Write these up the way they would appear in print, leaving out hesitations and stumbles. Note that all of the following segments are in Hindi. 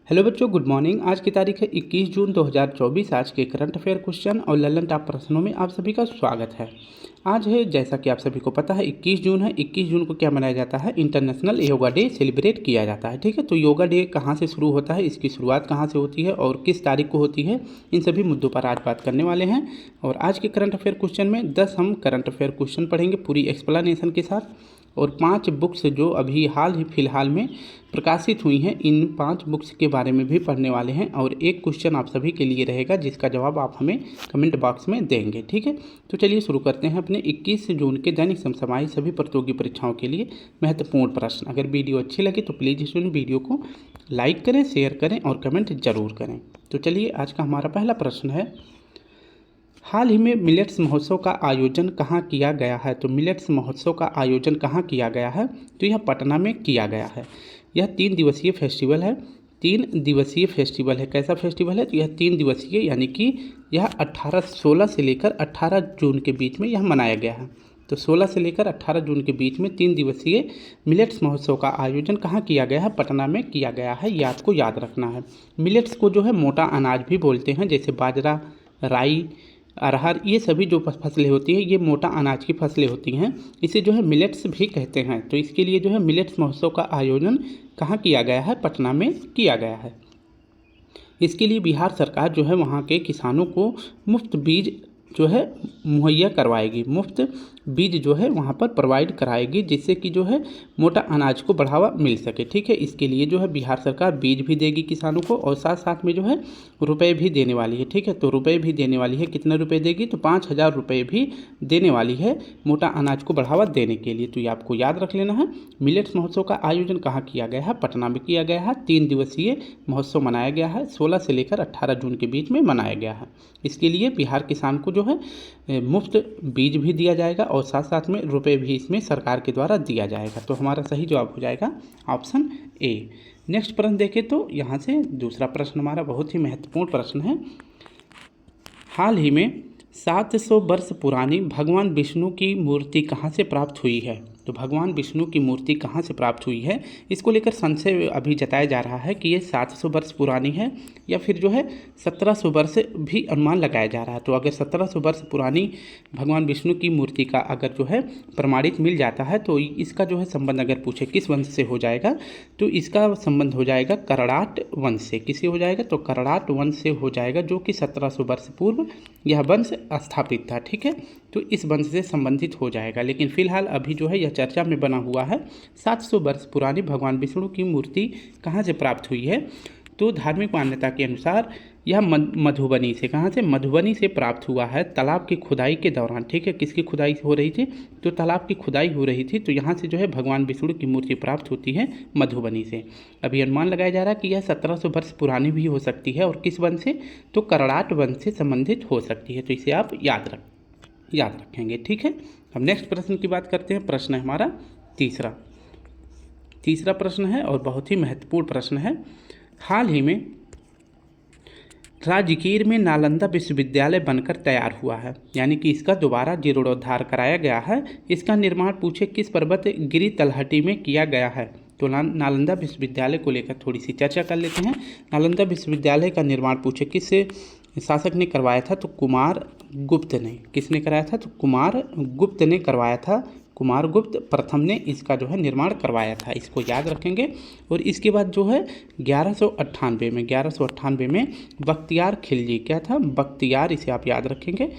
हेलो बच्चों, गुड मॉर्निंग। आज की तारीख है 21 जून 2024। आज के करंट अफेयर क्वेश्चन और ललन टॉप प्रश्नों में आप सभी का स्वागत है। आज है, जैसा कि आप सभी को पता है, 21 जून है। 21 जून को क्या मनाया जाता है? इंटरनेशनल योगा डे सेलिब्रेट किया जाता है। ठीक है, तो योगा डे कहाँ से शुरू होता है, इसकी शुरुआत कहाँ से होती है और किस तारीख को होती है, इन सभी मुद्दों पर आज बात करने वाले हैं। और आज के करंट अफेयर क्वेश्चन में 10 हम करंट अफेयर क्वेश्चन पढ़ेंगे पूरी एक्सप्लेनेशन के साथ, और 5 बुक्स जो अभी हाल ही फिलहाल में प्रकाशित हुई हैं, इन 5 बुक्स के बारे में भी पढ़ने वाले हैं। और एक क्वेश्चन आप सभी के लिए रहेगा जिसका जवाब आप हमें कमेंट बॉक्स में देंगे। ठीक है, तो चलिए शुरू करते हैं अपने 21 जून के दैनिक समसामयिक सभी प्रतियोगी परीक्षाओं के लिए महत्वपूर्ण प्रश्न। अगर वीडियो अच्छी लगे तो प्लीज़ इस वीडियो को लाइक करें, शेयर करें और कमेंट जरूर करें। तो चलिए, आज का हमारा पहला प्रश्न है, हाल ही में मिलेट्स महोत्सव का आयोजन कहाँ किया गया है? तो मिलेट्स महोत्सव का आयोजन कहाँ किया गया है? तो यह पटना में किया गया है। यह 3 दिवसीय फेस्टिवल है। 3 दिवसीय फेस्टिवल है। कैसा फेस्टिवल है? तो यह 3 दिवसीय, यानी कि यह 16 से लेकर 18 जून के बीच में यह मनाया गया है। तो 16 से लेकर 18 जून के बीच में 3 दिवसीय मिलेट्स महोत्सव का आयोजन कहाँ किया गया है? पटना में किया गया है। ये आपको याद रखना है। मिलेट्स को जो है मोटा अनाज भी बोलते हैं, जैसे बाजरा, राई, अरहर, ये सभी जो फसलें होती हैं ये मोटा अनाज की फसलें होती हैं, इसे जो है मिलेट्स भी कहते हैं। तो इसके लिए जो है मिलेट्स महोत्सव का आयोजन कहाँ किया गया है? पटना में किया गया है। इसके लिए बिहार सरकार जो है वहाँ के किसानों को मुफ्त बीज जो है मुहैया करवाएगी, मुफ्त बीज जो है वहाँ पर प्रोवाइड कराएगी, जिससे कि जो है मोटा अनाज को बढ़ावा मिल सके। ठीक है, इसके लिए जो है बिहार सरकार बीज भी देगी किसानों को, और साथ साथ में जो है रुपए भी देने वाली है। ठीक है, तो रुपए भी देने वाली है। कितने रुपए देगी? तो 5,000 रुपये भी देने वाली है मोटा अनाज को बढ़ावा देने के लिए। तो ये आपको याद रख लेना है। मिलेट्स महोत्सव का आयोजन कहाँ किया गया है? पटना में किया गया है। 3 दिवसीय महोत्सव मनाया गया है। 16 से लेकर 18 जून के बीच में मनाया गया है। इसके लिए बिहार किसान को जो है मुफ्त बीज भी दिया जाएगा, और साथ साथ में रुपए भी इसमें सरकार के द्वारा दिया जाएगा। तो हमारा सही जवाब हो जाएगा ऑप्शन ए। नेक्स्ट प्रश्न देखें तो यहाँ से दूसरा प्रश्न हमारा बहुत ही महत्वपूर्ण प्रश्न है। हाल ही में 700 वर्ष पुरानी भगवान विष्णु की मूर्ति कहाँ से प्राप्त हुई है? तो भगवान विष्णु की मूर्ति कहाँ से प्राप्त हुई है, इसको लेकर संशय अभी जताया जा रहा है कि ये 700 वर्ष पुरानी है या फिर जो है 1700 वर्ष भी अनुमान लगाया जा रहा है। तो अगर 1700 वर्ष पुरानी भगवान विष्णु की मूर्ति का अगर जो है प्रमाणित मिल जाता है, तो इसका जो है संबंध अगर पूछे किस वंश से हो जाएगा, तो इसका संबंध हो जाएगा करड़ाट वंश से। किससे हो जाएगा? तो करड़ाट वंश से हो जाएगा, जो कि 1700 वर्ष पूर्व यह वंश स्थापित था। ठीक है, तो इस वंश से संबंधित हो जाएगा। लेकिन फिलहाल अभी जो है यह चर्चा में बना हुआ है, 700 वर्ष पुरानी भगवान विष्णु की मूर्ति कहाँ से प्राप्त हुई है? तो धार्मिक मान्यता के अनुसार यह मधुबनी से, कहाँ से? मधुबनी से प्राप्त हुआ है, तालाब की खुदाई के दौरान। ठीक है, किसकी खुदाई हो रही थी? तो तालाब की खुदाई हो रही थी, तो यहाँ से जो है भगवान विष्णु की मूर्ति प्राप्त होती है मधुबनी से। अभी अनुमान लगाया जा रहा है कि यह 1700 वर्ष पुरानी भी हो सकती है, और किस वंश से? तो करड़ाट वंश से संबंधित हो सकती है। तो इसे आप याद रखेंगे। ठीक है, अब नेक्स्ट प्रश्न की बात करते हैं। प्रश्न है हमारा तीसरा प्रश्न है और बहुत ही महत्वपूर्ण प्रश्न है। हाल ही में राजगीर में नालंदा विश्वविद्यालय बनकर तैयार हुआ है, यानी कि इसका दोबारा जीर्णोद्धार कराया गया है। इसका निर्माण पूछे किस पर्वत गिरी तलहटी में किया गया है? तो नालंदा विश्वविद्यालय को लेकर थोड़ी सी चर्चा कर लेते हैं। नालंदा विश्वविद्यालय का निर्माण पूछे किस शासक ने करवाया था? तो कुमार गुप्त ने। किसने कराया था? तो कुमार गुप्त ने करवाया था। कुमार गुप्त प्रथम ने इसका जो है निर्माण करवाया था, इसको याद रखेंगे। और इसके बाद जो है 1198 में बख्तियार खिलजी, क्या था? बख्तियार, इसे आप याद रखेंगे,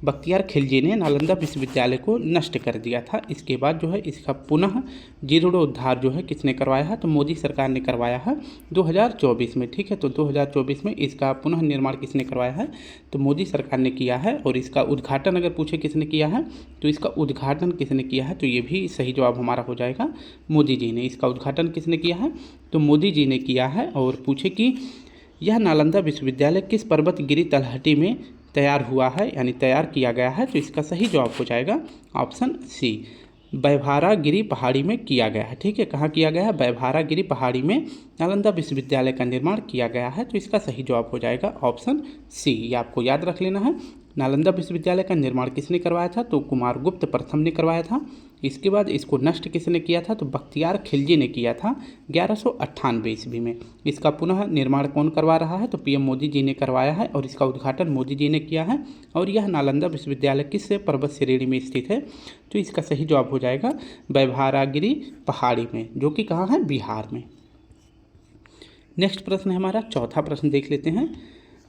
बख्तियार खिलजी ने नालंदा विश्वविद्यालय को नष्ट कर दिया था। इसके बाद जो है इसका पुनः जीर्णोद्धार जो है किसने करवाया है? तो मोदी सरकार ने करवाया है 2024 में। ठीक है, तो 2024 में इसका पुनः निर्माण किसने करवाया है? तो मोदी सरकार ने किया है। और इसका उद्घाटन अगर पूछे किसने किया है, तो इसका उद्घाटन किसने किया है? तो ये भी सही जवाब हमारा हो जाएगा मोदी जी ने। इसका उद्घाटन किसने किया है? तो मोदी जी ने किया है। और पूछे कि यह नालंदा विश्वविद्यालय किस पर्वत गिरी तलहटी में तैयार हुआ है, यानी तैयार किया गया है? तो इसका सही जवाब हो जाएगा ऑप्शन सी, बैभारागिरी पहाड़ी में किया गया है। ठीक है, कहाँ किया गया है? बैभारागिरी पहाड़ी में नालंदा विश्वविद्यालय का निर्माण किया गया है। तो इसका सही जवाब हो जाएगा ऑप्शन सी। ये आपको याद रख लेना है। नालंदा विश्वविद्यालय का निर्माण किसने करवाया था? तो कुमारगुप्त प्रथम ने करवाया था। इसके बाद इसको नष्ट किसने किया था? तो बख्तियार खिलजी ने किया था 1198 ईस्वी में। इसका पुनः निर्माण कौन करवा रहा है? तो पीएम मोदी जी ने करवाया है और इसका उद्घाटन मोदी जी ने किया है। और यह नालंदा विश्वविद्यालय किस पर्वत श्रेणी में स्थित है? तो इसका सही जवाब हो जाएगा वैभारागिरी पहाड़ी में, जो कि कहाँ है? बिहार में। नेक्स्ट प्रश्न है हमारा, चौथा प्रश्न देख लेते हैं।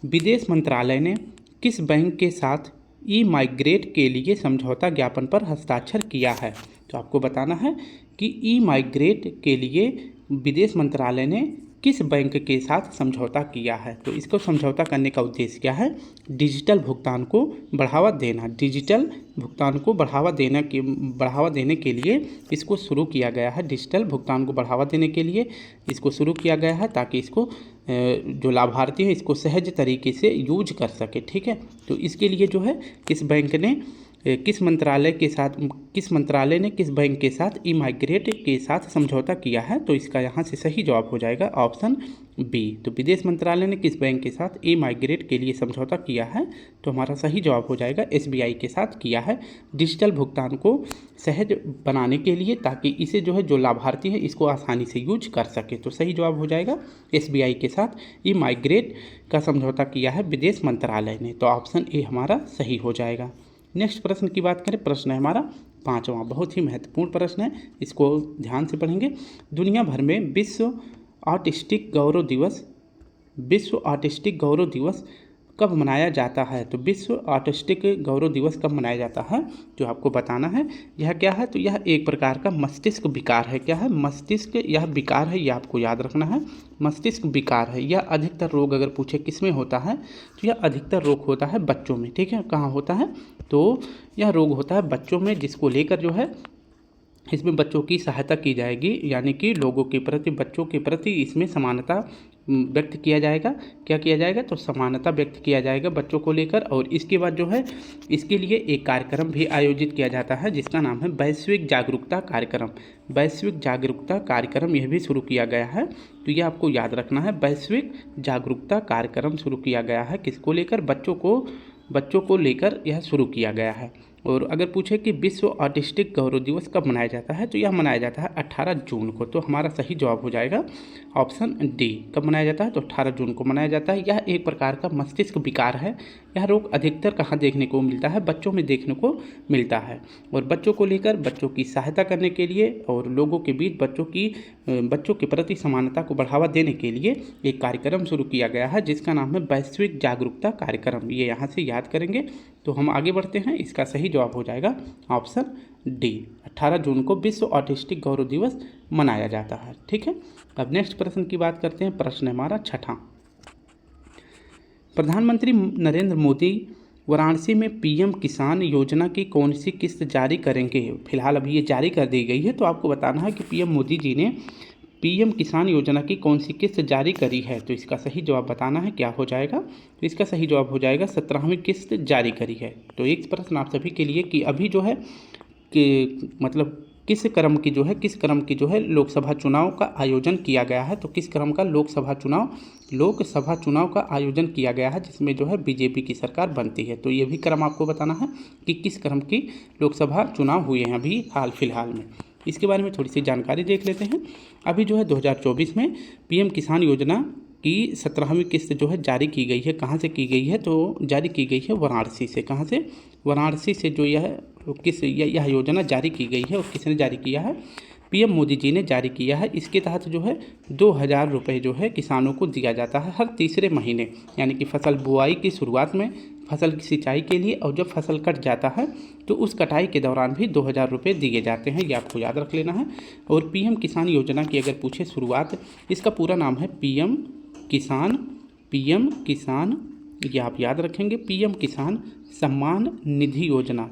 विदेश मंत्रालय ने किस बैंक के साथ ई माइग्रेट के लिए समझौता ज्ञापन पर हस्ताक्षर किया है? तो आपको बताना है कि ई माइग्रेट के लिए विदेश मंत्रालय ने किस बैंक के साथ समझौता किया है? तो इसको समझौता करने का उद्देश्य क्या है? डिजिटल भुगतान को बढ़ावा देना। डिजिटल भुगतान को बढ़ावा देने के लिए इसको शुरू किया गया है। डिजिटल भुगतान को बढ़ावा देने के लिए इसको शुरू किया गया है, ताकि इसको जो लाभार्थी है इसको सहज तरीके से यूज कर सके। ठीक है, तो इसके लिए जो है किस बैंक ने किस मंत्रालय ने किस बैंक के साथ ई माइग्रेट के साथ समझौता किया है? तो इसका यहाँ से सही जवाब हो जाएगा ऑप्शन बी। तो विदेश मंत्रालय ने किस बैंक के साथ ई माइग्रेट के लिए समझौता किया है? तो हमारा सही जवाब हो जाएगा एसबीआई के साथ किया है, डिजिटल भुगतान को सहज बनाने के लिए, ताकि इसे जो है जो लाभार्थी है इसको आसानी से यूज कर सके। तो सही जवाब हो जाएगा एसबीआई के साथ ई माइग्रेट का समझौता किया है विदेश मंत्रालय ने। तो ऑप्शन ए हमारा सही हो जाएगा। नेक्स्ट प्रश्न की बात करें, प्रश्न है हमारा पांचवा, बहुत ही महत्वपूर्ण प्रश्न है, इसको ध्यान से पढ़ेंगे। दुनिया भर में विश्व ऑटिस्टिक गौरव दिवस कब मनाया जाता है? तो विश्व ऑटिस्टिक गौरव दिवस कब मनाया जाता है? जो आपको बताना है यह क्या है? तो यह एक प्रकार का मस्तिष्क विकार है। क्या है? मस्तिष्क यह विकार है, यह आपको याद रखना है। मस्तिष्क विकार है। यह अधिकतर रोग अगर पूछे किस में होता है, तो यह अधिकतर रोग होता है बच्चों में। ठीक है, कहाँ होता है? तो यह रोग होता है बच्चों में, जिसको लेकर जो है इसमें बच्चों की सहायता की जाएगी, यानी कि लोगों के प्रति, बच्चों के प्रति इसमें समानता व्यक्त किया जाएगा। क्या किया जाएगा? तो समानता व्यक्त किया जाएगा बच्चों को लेकर। और इसके बाद जो है इसके लिए एक कार्यक्रम भी आयोजित किया जाता है, जिसका नाम है वैश्विक जागरूकता कार्यक्रम। वैश्विक जागरूकता कार्यक्रम यह भी शुरू किया गया है। तो यह आपको याद रखना है, वैश्विक जागरूकता कार्यक्रम शुरू किया गया है। किसको लेकर? बच्चों को लेकर यह शुरू किया गया है। और अगर पूछे कि विश्व ऑटिस्टिक गौरव दिवस कब मनाया जाता है, तो यह मनाया जाता है 18 जून को। तो हमारा सही जवाब हो जाएगा ऑप्शन डी। कब मनाया जाता है? तो 18 जून को मनाया जाता है। यह एक प्रकार का मस्तिष्क विकार है। यह रोग अधिकतर कहाँ देखने को मिलता है? बच्चों में देखने को मिलता है। और बच्चों को लेकर, बच्चों की सहायता करने के लिए और लोगों के बीच बच्चों के प्रति समानता को बढ़ावा देने के लिए एक कार्यक्रम शुरू किया गया है, जिसका नाम है वैश्विक जागरूकता कार्यक्रम। ये यहाँ से याद करेंगे। तो हम आगे बढ़ते हैं। इसका सही जवाब हो जाएगा ऑप्शन डी। 18 जून को विश्व ऑटिस्टिक गौरव दिवस मनाया जाता है। ठीक है, अब नेक्स्ट प्रश्न की बात करते हैं। प्रश्न हमारा छठा, प्रधानमंत्री नरेंद्र मोदी वाराणसी में पीएम किसान योजना की कौन सी किस्त जारी करेंगे? फिलहाल अभी ये जारी कर दी गई है। तो आपको बताना है कि पीएम मोदी जी ने पीएम किसान योजना की कौन सी किस्त जारी करी है। तो इसका सही जवाब बताना है, क्या हो जाएगा? तो इसका सही जवाब हो जाएगा 17वीं किस्त जारी करी है। तो एक प्रश्न आप सभी के लिए कि अभी जो है कि मतलब किस क्रम की जो है लोकसभा चुनाव का आयोजन किया गया है। तो किस क्रम का लोकसभा चुनाव का आयोजन किया गया है, जिसमें जो है बीजेपी की सरकार बनती है। तो ये भी क्रम आपको बताना है कि किस क्रम की लोकसभा चुनाव हुए हैं अभी हाल फिलहाल में। इसके बारे में थोड़ी सी जानकारी देख लेते हैं। अभी जो है 2024 में पीएम किसान योजना की 17वीं किस्त जो है जारी की गई है। कहाँ से की गई है? तो जारी की गई है वाराणसी से। कहाँ से? वाराणसी से जो यह योजना जारी की गई है, और किसने जारी किया है? पीएम मोदी जी ने जारी किया है। इसके तहत जो है 2000 रुपये जो है किसानों को दिया जाता है हर तीसरे महीने, यानी कि फसल बुआई की शुरुआत में, फसल की सिंचाई के लिए, और जब फसल कट जाता है तो उस कटाई के दौरान भी 2000 रुपये दिए जाते हैं। ये आपको याद रख लेना है। और पीएम किसान योजना की अगर पूछे शुरुआत, इसका पूरा नाम है पीएम किसान, ये आप याद रखेंगे, पीएम किसान सम्मान निधि योजना,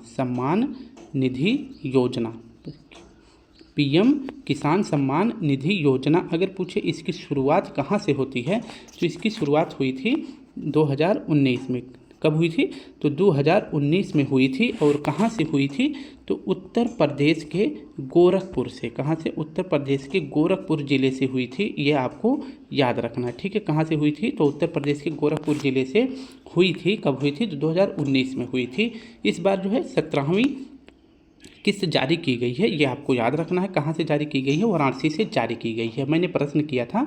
पीएम किसान सम्मान निधि योजना। अगर पूछे इसकी शुरुआत कहाँ से होती है, तो इसकी शुरुआत हुई थी 2019 में। कब हुई थी? तो 2019 में हुई थी। और कहाँ से हुई थी? तो उत्तर प्रदेश के गोरखपुर से। कहाँ से? उत्तर प्रदेश के गोरखपुर ज़िले से हुई थी। ये आपको याद रखना है, ठीक है। कहाँ से हुई थी? तो उत्तर प्रदेश के गोरखपुर ज़िले से हुई थी। कब हुई थी? तो 2019 में हुई थी। इस बार जो है 17वीं किस्त जारी की गई है, ये आपको याद रखना है। कहाँ से जारी की गई है? वाराणसी से जारी की गई है। मैंने प्रश्न किया था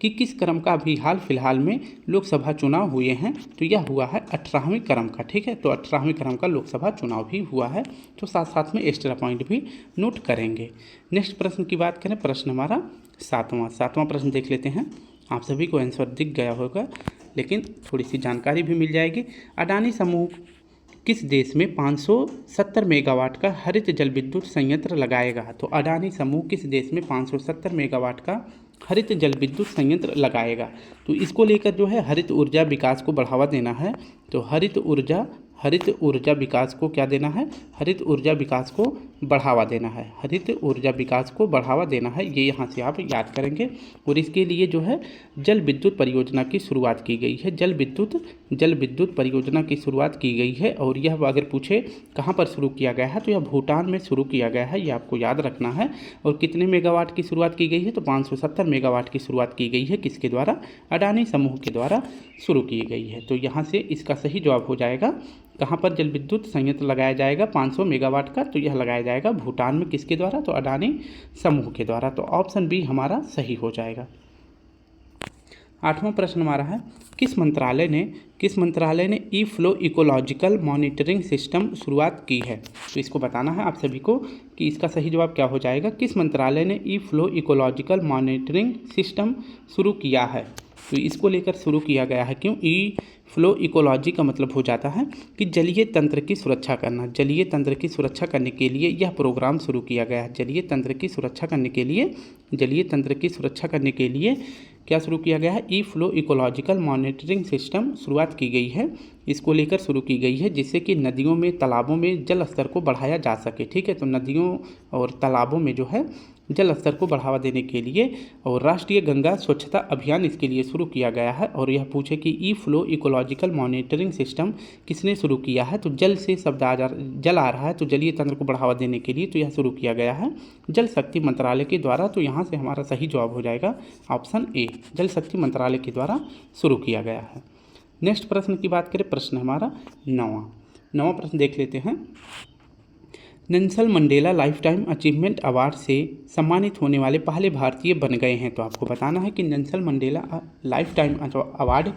कि किस क्रम का अभी हाल फिलहाल में लोकसभा चुनाव हुए हैं, तो यह हुआ है 18वें क्रम का, ठीक है। तो 18वें क्रम का लोकसभा चुनाव भी हुआ है, तो साथ साथ में एक्स्ट्रा पॉइंट भी नोट करेंगे। नेक्स्ट प्रश्न की बात करें, प्रश्न हमारा सातवां प्रश्न देख लेते हैं। आप सभी को आंसर दिख गया होगा, लेकिन थोड़ी सी जानकारी भी मिल जाएगी। अडानी समूह किस देश में 570 मेगावाट का हरित जल विद्युत संयंत्र लगाएगा? तो अडानी समूह किस देश में 570 मेगावाट का हरित जल विद्युत संयंत्र लगाएगा? तो इसको लेकर जो है हरित ऊर्जा विकास को बढ़ावा देना है। तो हरित ऊर्जा विकास को क्या देना है? हरित ऊर्जा विकास को बढ़ावा देना है। हरित ऊर्जा विकास को बढ़ावा देना है, ये यहाँ से आप याद करेंगे। और इसके लिए जो है जल विद्युत परियोजना की शुरुआत की गई है। जल विद्युत परियोजना की शुरुआत की गई है। और यह अगर पूछे कहाँ पर शुरू किया गया है, तो यह भूटान में शुरू किया गया है, ये आपको याद रखना है। और कितने मेगावाट की शुरुआत की गई है? तो 570 मेगावाट की शुरुआत की गई है। किसके द्वारा? अडानी समूह के द्वारा शुरू की गई है। तो यहाँ से इसका सही जवाब हो जाएगा, कहाँ पर जल विद्युत संयंत्र लगाया जाएगा 500 मेगावाट का? तो यह लगाया जाएगा भूटान में। किसके द्वारा? तो अडानी समूह के द्वारा। तो ऑप्शन बी हमारा सही हो जाएगा। 8वां प्रश्न हमारा है, किस मंत्रालय ने ई फ्लो इकोलॉजिकल मॉनिटरिंग सिस्टम शुरुआत की है? तो इसको बताना है आप सभी को कि इसका सही जवाब क्या हो जाएगा। किस मंत्रालय ने ई फ्लो इकोलॉजिकल मॉनिटरिंग सिस्टम शुरू किया है? तो इसको लेकर शुरू किया गया है। क्यों? ई फ्लो इकोलॉजी का मतलब हो जाता है कि जलीय तंत्र की सुरक्षा करना। जलीय तंत्र की सुरक्षा करने के लिए यह प्रोग्राम शुरू किया गया है। जलीय तंत्र की सुरक्षा करने के लिए क्या शुरू किया गया है? ई फ्लो इकोलॉजिकल मॉनिटरिंग सिस्टम शुरुआत की गई है। इसको लेकर शुरू की गई है जिससे कि नदियों में, तालाबों में जल स्तर को बढ़ाया जा सके, ठीक है। तो नदियों और तालाबों में जो है जल स्तर को बढ़ावा देने के लिए और राष्ट्रीय गंगा स्वच्छता अभियान इसके लिए शुरू किया गया है। और यह पूछे कि ई फ्लो इकोलॉजिकल मॉनिटरिंग सिस्टम किसने शुरू किया है? तो जल से शब्द जल आ रहा है, तो जलीय तंत्र को बढ़ावा देने के लिए तो यह शुरू किया गया है जल शक्ति मंत्रालय के द्वारा। तो यहाँ से हमारा सही जवाब हो जाएगा ऑप्शन ए, जल शक्ति मंत्रालय के द्वारा शुरू किया गया है। नेक्स्ट प्रश्न की बात करें, प्रश्न हमारा 9वां प्रश्न देख लेते हैं। Nelson Mandela life time achievement award से सम्मानित होने वाले पहले भारतीय बन गए हैं। तो आपको बताना है कि Nelson Mandela life time award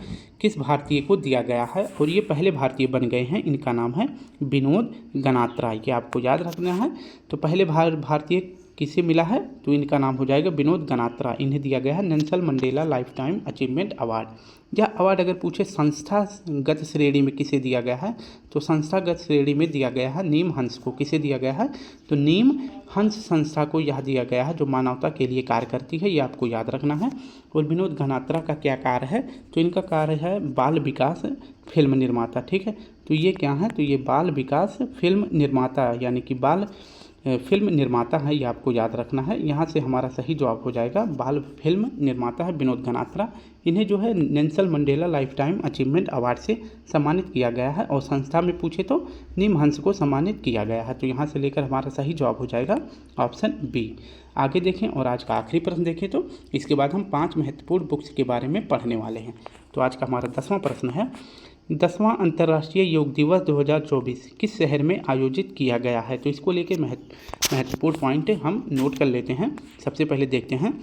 किस भारतीय को दिया गया है, और ये पहले भारतीय बन गए हैं। इनका नाम है विनोद गनात्रा, ये आपको याद रखना है। तो पहले भारतीय किसे मिला है? तो इनका नाम हो जाएगा विनोद गनात्रा। इन्हें दिया गया है Nelson Mandela life time achievement award. यह अवार्ड अगर पूछे संस्थागत श्रेणी में किसे दिया गया है, तो संस्थागत श्रेणी में दिया गया है नीम हंस को। किसे दिया गया है? तो नीम हंस संस्था को यह दिया गया है, जो मानवता के लिए कार्य करती है, ये आपको याद रखना है। और विनोद गनात्रा का क्या कार्य है? तो इनका कार्य है बाल विकास फिल्म निर्माता, ठीक है। तो ये क्या है? तो ये बाल विकास फिल्म निर्माता, यानी कि बाल फिल्म निर्माता है, ये आपको याद रखना है। यहाँ से हमारा सही जवाब हो जाएगा बाल फिल्म निर्माता है विनोद गनात्रा। इन्हें जो है Nelson Mandela life time achievement award से सम्मानित किया गया है, और संस्था में पूछे तो नीम हंस को सम्मानित किया गया है। तो यहाँ से लेकर हमारा सही जवाब हो जाएगा ऑप्शन बी। आगे देखें और आज का आखिरी प्रश्न देखें, तो इसके बाद हम 5 महत्वपूर्ण बुक्स के बारे में पढ़ने वाले हैं। तो आज का हमारा 10वां प्रश्न है, 10वां अंतर्राष्ट्रीय योग दिवस 2024 किस शहर में आयोजित किया गया है? तो इसको लेकर महत्वपूर्ण पॉइंट हम नोट कर लेते हैं। सबसे पहले देखते हैं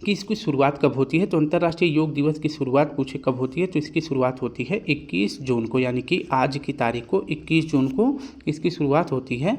कि इसकी शुरुआत कब होती है। तो अंतर्राष्ट्रीय योग दिवस की शुरुआत पूछे कब होती है, तो इसकी शुरुआत होती है 21 जून को, यानी कि आज की तारीख को 21 जून को इसकी शुरुआत होती है।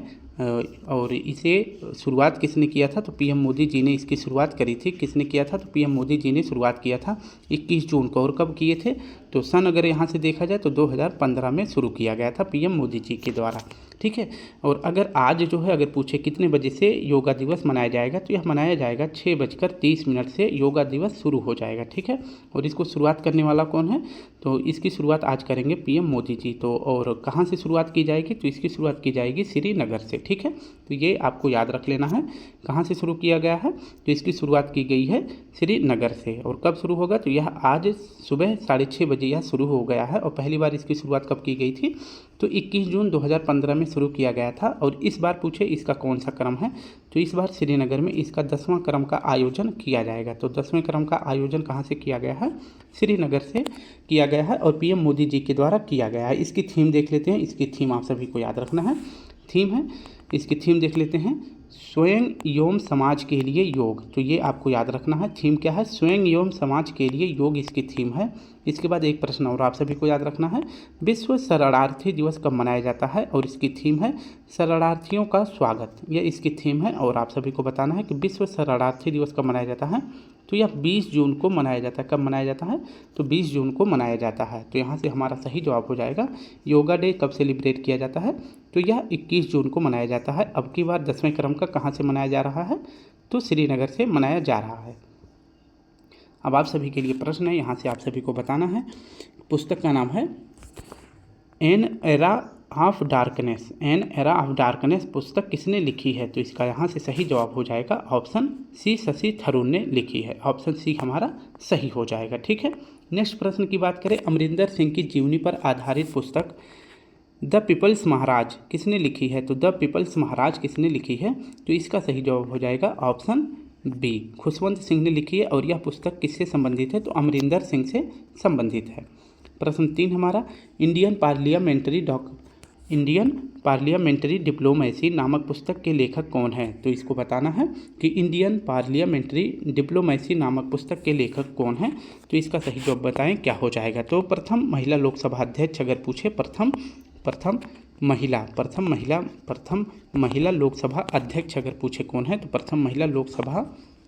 और इसे शुरुआत किसने किया था? तो पीएम मोदी जी ने इसकी शुरुआत करी थी। किसने किया था? तो पीएम मोदी जी ने शुरुआत किया था 21 जून को। और कब किए थे? तो सन अगर यहाँ से देखा जाए तो 2015 में शुरू किया गया था पीएम मोदी जी के द्वारा। ठीक है। और अगर आज जो है अगर पूछे कितने बजे से योगा दिवस मनाया जाएगा, तो यह मनाया जाएगा 6:30 से योगा दिवस शुरू हो जाएगा, ठीक है। और इसको शुरुआत करने वाला कौन है, तो इसकी शुरुआत आज करेंगे पीएम मोदी जी। तो और कहाँ से शुरुआत की जाएगी, तो इसकी शुरुआत की जाएगी श्रीनगर से, ठीक है। तो ये आपको याद रख लेना है, कहाँ से शुरू किया गया है, तो इसकी शुरुआत की गई है श्रीनगर से। और कब शुरू होगा, तो यह आज सुबह 6:30 बजे यह शुरू हो गया है। और पहली बार इसकी शुरुआत कब की गई थी, तो 21 जून 2015 में शुरू किया गया था। और इस बार पूछे इसका कौन सा क्रम है, तो इस बार श्रीनगर में इसका 10वां क्रम का आयोजन किया जाएगा। तो 10वें क्रम का आयोजन कहाँ से किया गया है, श्रीनगर से किया गया है और पीएम मोदी जी के द्वारा किया गया है। इसकी थीम देख लेते हैं, इसकी थीम आप सभी को याद रखना है, थीम है, इसकी थीम देख लेते हैं, स्वयं एवं समाज के लिए योग। तो ये आपको याद रखना है, थीम क्या है, स्वयं एवं समाज के लिए योग इसकी थीम है। इसके बाद एक प्रश्न और आप सभी को याद रखना है, विश्व शरणार्थी दिवस कब मनाया जाता है, और इसकी थीम है शरणार्थियों का स्वागत, यह इसकी थीम है। और आप सभी को बताना है कि विश्व शरणार्थी दिवस कब मनाया जाता है, तो यह 20 जून को मनाया जाता है। कब मनाया जाता है, तो 20 जून को मनाया जाता है। तो यहाँ से हमारा सही जवाब हो जाएगा, योगा डे कब सेलिब्रेट किया जाता है, तो यह 21 जून को मनाया जाता है। अब की बार 10वें क्रम का कहाँ से मनाया जा रहा है, तो श्रीनगर से मनाया जा रहा है। अब आप सभी के लिए प्रश्न है, यहाँ से आप सभी को बताना है, पुस्तक का नाम है an era of darkness. An era of darkness पुस्तक किसने लिखी है, तो इसका यहाँ से सही जवाब हो जाएगा ऑप्शन सी, शशि थरूर ने लिखी है। ऑप्शन सी हमारा सही हो जाएगा, ठीक है। नेक्स्ट प्रश्न की बात करें, अमरिंदर सिंह की जीवनी पर आधारित पुस्तक द पीपल्स महाराज किसने लिखी है, तो द पीपल्स महाराज किसने लिखी है, तो इसका सही जवाब हो जाएगा ऑप्शन बी, खुशवंत सिंह ने लिखी है। और यह पुस्तक किससे संबंधित है, तो अमरिंदर सिंह से संबंधित है। प्रश्न 3 हमारा, इंडियन पार्लियामेंट्री डिप्लोमेसी नामक पुस्तक के लेखक कौन है, तो इसको बताना है कि इंडियन पार्लियामेंट्री डिप्लोमेसी नामक पुस्तक के लेखक कौन है, तो इसका सही जवाब बताएं क्या हो जाएगा। तो प्रथम महिला लोकसभा अध्यक्ष अगर पूछे, प्रथम महिला लोकसभा अध्यक्ष अगर पूछे कौन है, तो प्रथम महिला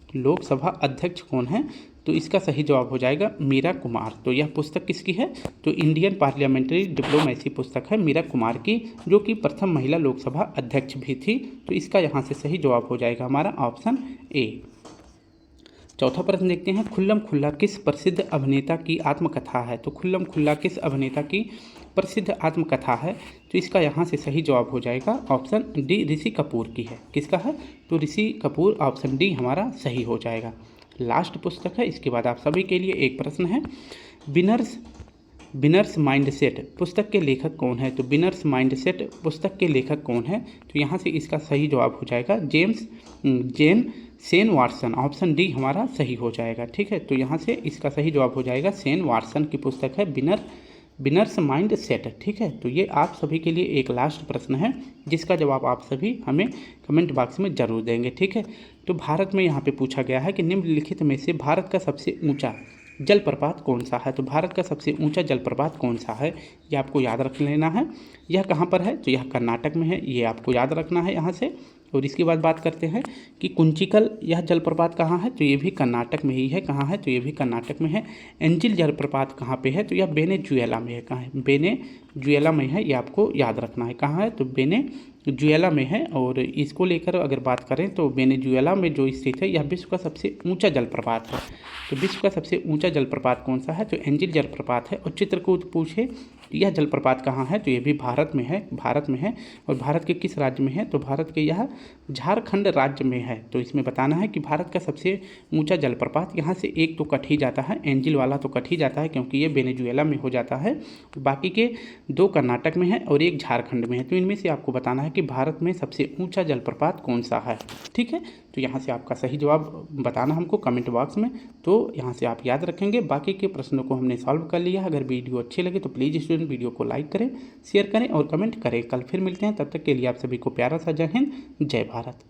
लोकसभा अध्यक्ष कौन है, तो इसका सही जवाब हो जाएगा मीरा कुमार। तो यह पुस्तक किसकी है, तो इंडियन पार्लियामेंट्री डिप्लोमेसी पुस्तक है मीरा कुमार की, जो कि प्रथम महिला लोकसभा अध्यक्ष भी थी। तो इसका यहाँ से सही जवाब हो जाएगा हमारा ऑप्शन ए। चौथा प्रश्न देखते हैं, खुल्लम खुल्ला किस प्रसिद्ध अभिनेता की आत्मकथा है, तो खुल्लम खुल्ला किस अभिनेता की प्रसिद्ध आत्मकथा है, तो इसका यहाँ से सही जवाब हो जाएगा ऑप्शन डी, ऋषि कपूर की है। किसका है, तो ऋषि कपूर, ऑप्शन डी हमारा सही हो जाएगा। लास्ट पुस्तक है, इसके बाद आप सभी के लिए एक प्रश्न है, विनर्स माइंडसेट पुस्तक के लेखक कौन है, तो विनर्स माइंडसेट पुस्तक के लेखक कौन है, तो यहाँ से इसका सही जवाब हो जाएगा जेन सेन वाटसन, ऑप्शन डी हमारा सही हो जाएगा, ठीक है। तो यहाँ से इसका सही जवाब हो जाएगा सेन वाटसन की पुस्तक है विनर्स माइंड सेट, ठीक है। तो ये आप सभी के लिए एक लास्ट प्रश्न है, जिसका जवाब आप सभी हमें कमेंट बॉक्स में ज़रूर देंगे, ठीक है। तो भारत में यहाँ पे पूछा गया है कि निम्नलिखित में से भारत का सबसे ऊंचा जलप्रपात कौन सा है, तो भारत का सबसे ऊंचा जलप्रपात कौन सा है, ये आपको याद रख लेना है। यह कहाँ पर है, तो यह कर्नाटक में है, ये आपको याद रखना है यहाँ से। और इसके बाद बात करते हैं कि कुंचिकल यह जलप्रपात कहाँ है, तो ये भी कर्नाटक में ही है। कहाँ है, तो ये भी कर्नाटक में है। एंजिल जलप्रपात कहाँ पे है, तो यह वेनेजुएला में है। कहाँ है, वेनेजुएला में है, ये आपको याद रखना है। कहाँ है, तो वेनेजुएला में है। और इसको लेकर अगर बात करें तो वेनेजुएला में जो स्थित है, यह विश्व का सबसे ऊँचा जलप्रपात है। तो विश्व का सबसे ऊँचा जलप्रपात कौन सा है, तो एंजिल जलप्रपात है। और चित्रकूट पूछे यह जलप्रपात कहाँ है, तो ये भी भारत में है। और भारत के किस राज्य में है, तो भारत के यह झारखंड राज्य में है। तो इसमें बताना है कि भारत का सबसे ऊंचा जलप्रपात, यहाँ से एक तो कट ही जाता है, एंजिल वाला तो कट ही जाता है क्योंकि ये वेनेजुएला में हो जाता है। बाकी के 2 कर्नाटक में है और एक झारखंड में है। तो इनमें से आपको बताना है कि भारत में सबसे ऊंचा जलप्रपात कौन सा है, ठीक है। तो यहाँ से आपका सही जवाब बताना हमको कमेंट बॉक्स में, तो यहाँ से आप याद रखेंगे। बाकी के प्रश्नों को हमने सॉल्व कर लिया। अगर वीडियो अच्छी लगे तो प्लीज़ स्टूडेंट वीडियो को लाइक करें, शेयर करें और कमेंट करें। कल फिर मिलते हैं, तब तक के लिए आप सभी को प्यारा सा जय हिंद, जय भारत।